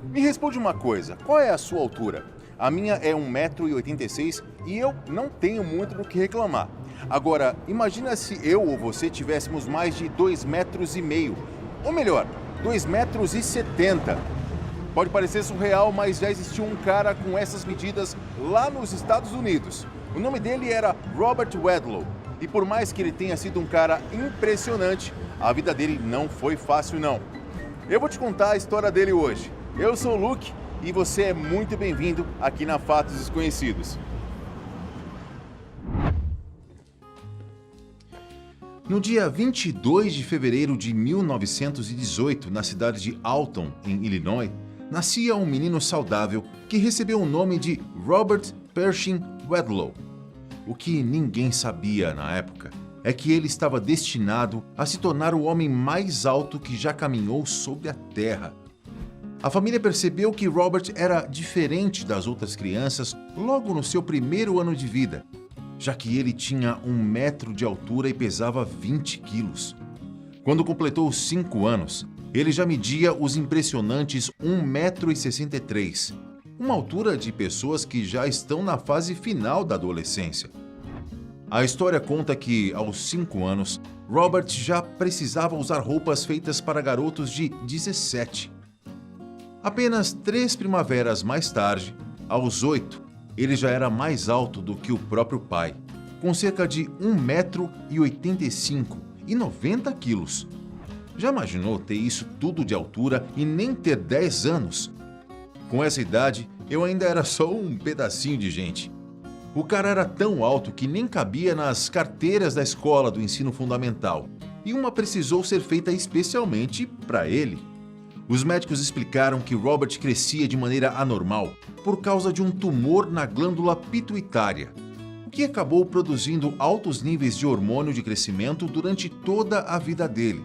Me responde uma coisa, qual é a sua altura? A minha é 1,86 m e eu não tenho muito do que reclamar. Agora, imagina se eu ou você tivéssemos mais de 2,5 m, ou melhor, 2,70 m. Pode parecer surreal, mas já existiu um cara com essas medidas lá nos Estados Unidos. O nome dele era Robert Wadlow. E por mais que ele tenha sido um cara impressionante, a vida dele não foi fácil não. Eu vou te contar a história dele hoje. Eu sou o Luke e você é muito bem-vindo aqui na Fatos Desconhecidos. No dia 22 de fevereiro de 1918, na cidade de Alton, em Illinois, nascia um menino saudável que recebeu o nome de Robert Pershing Wadlow. O que ninguém sabia na época é que ele estava destinado a se tornar o homem mais alto que já caminhou sobre a Terra. A família percebeu que Robert era diferente das outras crianças logo no seu primeiro ano de vida, já que ele tinha 1 metro de altura e pesava 20 quilos. Quando completou 5 anos, ele já media os impressionantes 1,63 m, uma altura de pessoas que já estão na fase final da adolescência. A história conta que, aos 5 anos, Robert já precisava usar roupas feitas para garotos de 17. Apenas 3 primaveras mais tarde, aos 8, ele já era mais alto do que o próprio pai, com cerca de 1,85 m e 90 quilos. Já imaginou ter isso tudo de altura e nem ter 10 anos? Com essa idade, eu ainda era só um pedacinho de gente. O cara era tão alto que nem cabia nas carteiras da escola do ensino fundamental, e uma precisou ser feita especialmente para ele. Os médicos explicaram que Robert crescia de maneira anormal por causa de um tumor na glândula pituitária, o que acabou produzindo altos níveis de hormônio de crescimento durante toda a vida dele.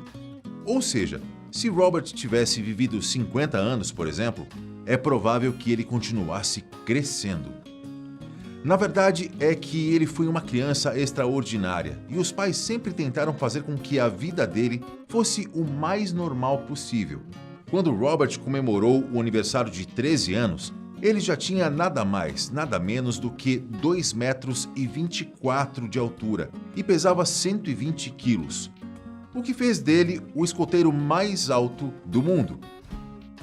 Ou seja, se Robert tivesse vivido 50 anos, por exemplo, é provável que ele continuasse crescendo. Na verdade, é que ele foi uma criança extraordinária e os pais sempre tentaram fazer com que a vida dele fosse o mais normal possível. Quando Robert comemorou o aniversário de 13 anos, ele já tinha nada mais, nada menos do que 2,24 m de altura e pesava 120 quilos, o que fez dele o escoteiro mais alto do mundo.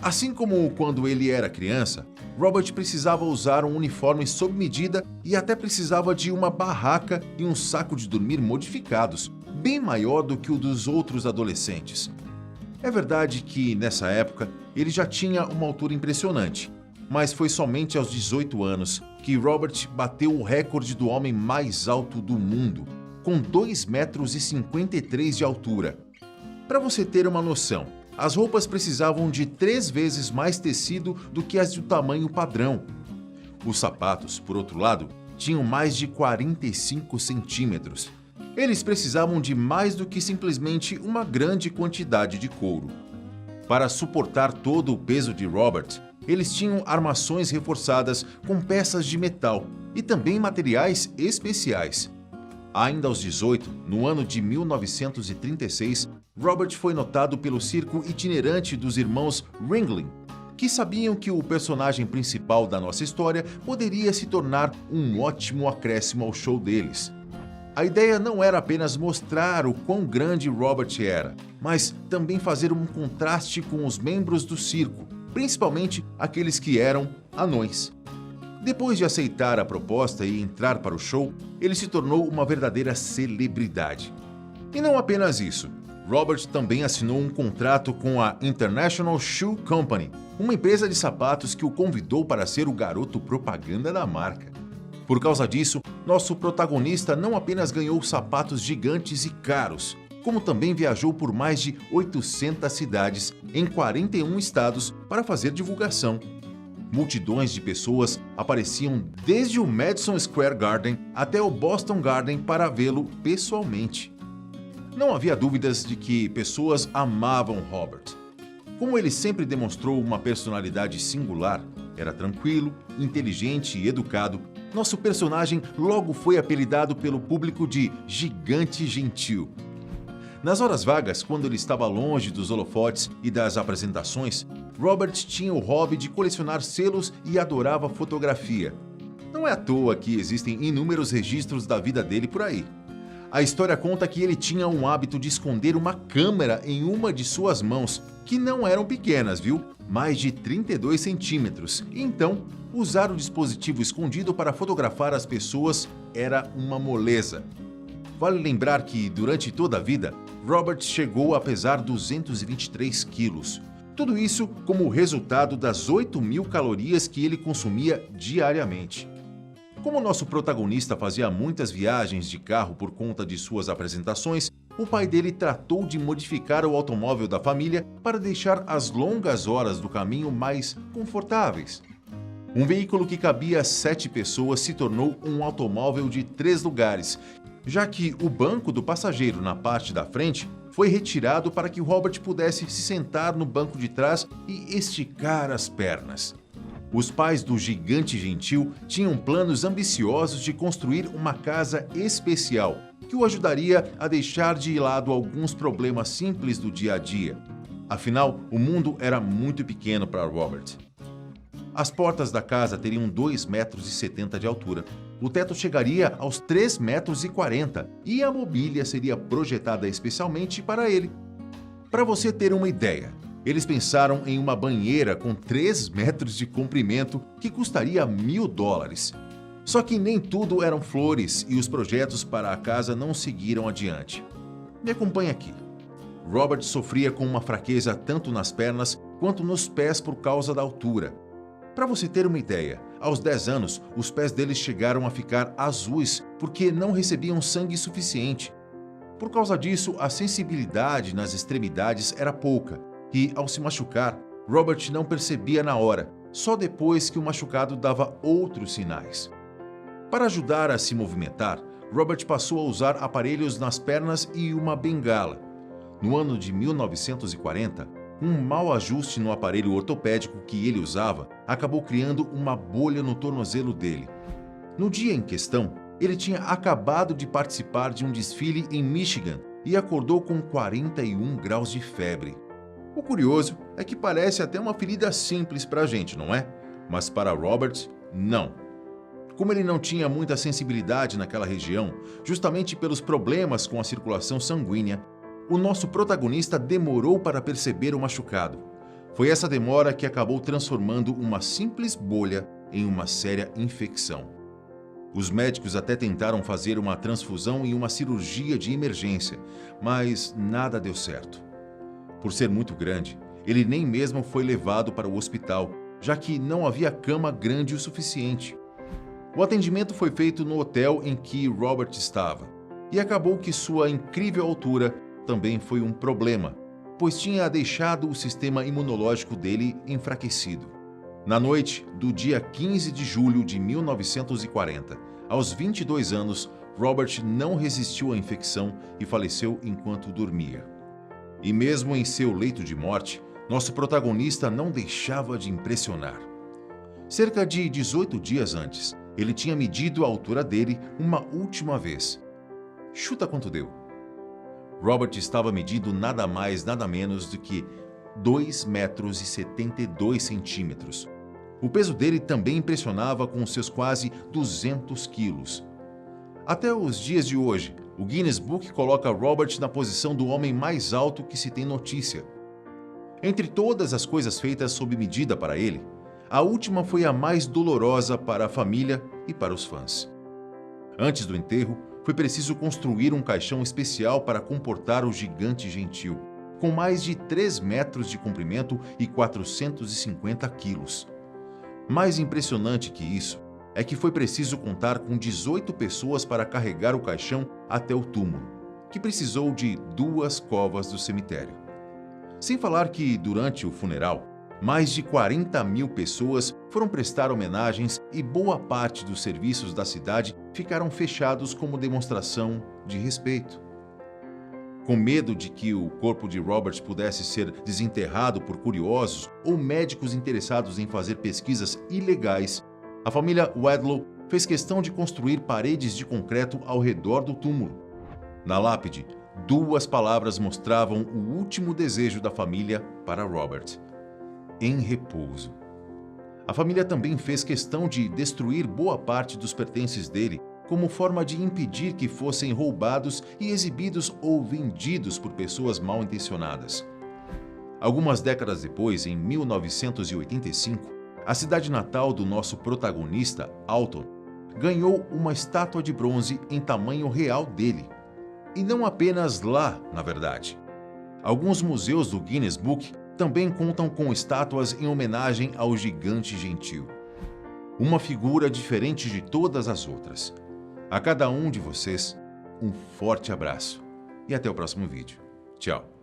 Assim como quando ele era criança, Robert precisava usar um uniforme sob medida e até precisava de uma barraca e um saco de dormir modificados, bem maior do que o dos outros adolescentes. É verdade que, nessa época, ele já tinha uma altura impressionante, mas foi somente aos 18 anos que Robert bateu o recorde do homem mais alto do mundo, com 2,53 m de altura. Para você ter uma noção, as roupas precisavam de 3 vezes mais tecido do que as do tamanho padrão. Os sapatos, por outro lado, tinham mais de 45 centímetros. Eles precisavam de mais do que simplesmente uma grande quantidade de couro. Para suportar todo o peso de Robert, eles tinham armações reforçadas com peças de metal e também materiais especiais. Ainda aos 18, no ano de 1936, Robert foi notado pelo circo itinerante dos irmãos Ringling, que sabiam que o personagem principal da nossa história poderia se tornar um ótimo acréscimo ao show deles. A ideia não era apenas mostrar o quão grande Robert era, mas também fazer um contraste com os membros do circo, principalmente aqueles que eram anões. Depois de aceitar a proposta e entrar para o show, ele se tornou uma verdadeira celebridade. E não apenas isso, Robert também assinou um contrato com a International Shoe Company, uma empresa de sapatos que o convidou para ser o garoto propaganda da marca. Por causa disso, nosso protagonista não apenas ganhou sapatos gigantes e caros, como também viajou por mais de 800 cidades em 41 estados para fazer divulgação. Multidões de pessoas apareciam desde o Madison Square Garden até o Boston Garden para vê-lo pessoalmente. Não havia dúvidas de que pessoas amavam Robert. Como ele sempre demonstrou uma personalidade singular, era tranquilo, inteligente e educado, nosso personagem logo foi apelidado pelo público de Gigante Gentil. Nas horas vagas, quando ele estava longe dos holofotes e das apresentações, Robert tinha o hobby de colecionar selos e adorava fotografia. Não é à toa que existem inúmeros registros da vida dele por aí. A história conta que ele tinha um hábito de esconder uma câmera em uma de suas mãos, que não eram pequenas, viu? Mais de 32 centímetros. E então, usar o dispositivo escondido para fotografar as pessoas era uma moleza. Vale lembrar que, durante toda a vida, Robert chegou a pesar 223 quilos. Tudo isso como resultado das 8.000 calorias que ele consumia diariamente. Como nosso protagonista fazia muitas viagens de carro por conta de suas apresentações, o pai dele tratou de modificar o automóvel da família para deixar as longas horas do caminho mais confortáveis. Um veículo que cabia 7 pessoas se tornou um automóvel de 3 lugares, já que o banco do passageiro na parte da frente foi retirado para que Robert pudesse se sentar no banco de trás e esticar as pernas. Os pais do gigante gentil tinham planos ambiciosos de construir uma casa especial que o ajudaria a deixar de lado alguns problemas simples do dia a dia. Afinal, o mundo era muito pequeno para Robert. As portas da casa teriam 2,70 metros de altura. O teto chegaria aos 3,40 metros e a mobília seria projetada especialmente para ele. Para você ter uma ideia, eles pensaram em uma banheira com 3 metros de comprimento que custaria $1.000. Só que nem tudo eram flores e os projetos para a casa não seguiram adiante. Me acompanhe aqui. Robert sofria com uma fraqueza tanto nas pernas quanto nos pés por causa da altura. Para você ter uma ideia, aos 10 anos, os pés dele chegaram a ficar azuis porque não recebiam sangue suficiente. Por causa disso, a sensibilidade nas extremidades era pouca e, ao se machucar, Robert não percebia na hora, só depois que o machucado dava outros sinais. Para ajudar a se movimentar, Robert passou a usar aparelhos nas pernas e uma bengala. No ano de 1940, um mau ajuste no aparelho ortopédico que ele usava acabou criando uma bolha no tornozelo dele. No dia em questão, ele tinha acabado de participar de um desfile em Michigan e acordou com 41 graus de febre. O curioso é que parece até uma ferida simples para a gente, não é? Mas para Robert, não. Como ele não tinha muita sensibilidade naquela região, justamente pelos problemas com a circulação sanguínea, o nosso protagonista demorou para perceber o machucado. Foi essa demora que acabou transformando uma simples bolha em uma séria infecção. Os médicos até tentaram fazer uma transfusão e uma cirurgia de emergência, mas nada deu certo. Por ser muito grande, ele nem mesmo foi levado para o hospital, já que não havia cama grande o suficiente. O atendimento foi feito no hotel em que Robert estava, e acabou que sua incrível altura também foi um problema, pois tinha deixado o sistema imunológico dele enfraquecido. Na noite do dia 15 de julho de 1940, aos 22 anos, Robert não resistiu à infecção e faleceu enquanto dormia. E mesmo em seu leito de morte, nosso protagonista não deixava de impressionar. Cerca de 18 dias antes, ele tinha medido a altura dele uma última vez. Chuta quanto deu. Robert estava medindo nada mais, nada menos do que 2,72 metros. O peso dele também impressionava com seus quase 200 quilos. Até os dias de hoje, o Guinness Book coloca Robert na posição do homem mais alto que se tem notícia. Entre todas as coisas feitas sob medida para ele, a última foi a mais dolorosa para a família e para os fãs. Antes do enterro, foi preciso construir um caixão especial para comportar o gigante gentil, com mais de 3 metros de comprimento e 450 quilos. Mais impressionante que isso é que foi preciso contar com 18 pessoas para carregar o caixão até o túmulo, que precisou de 2 covas do cemitério. Sem falar que, durante o funeral, mais de 40.000 pessoas foram prestar homenagens e boa parte dos serviços da cidade ficaram fechados como demonstração de respeito. Com medo de que o corpo de Robert pudesse ser desenterrado por curiosos ou médicos interessados em fazer pesquisas ilegais, a família Wadlow fez questão de construir paredes de concreto ao redor do túmulo. Na lápide, 2 palavras mostravam o último desejo da família para Robert: em repouso. A família também fez questão de destruir boa parte dos pertences dele como forma de impedir que fossem roubados e exibidos ou vendidos por pessoas mal intencionadas. Algumas décadas depois, em 1985, a cidade natal do nosso protagonista, Alton, ganhou uma estátua de bronze em tamanho real dele. E não apenas lá, na verdade. Alguns museus do Guinness Book também contam com estátuas em homenagem ao gigante gentil. Uma figura diferente de todas as outras. A cada um de vocês, um forte abraço e até o próximo vídeo. Tchau!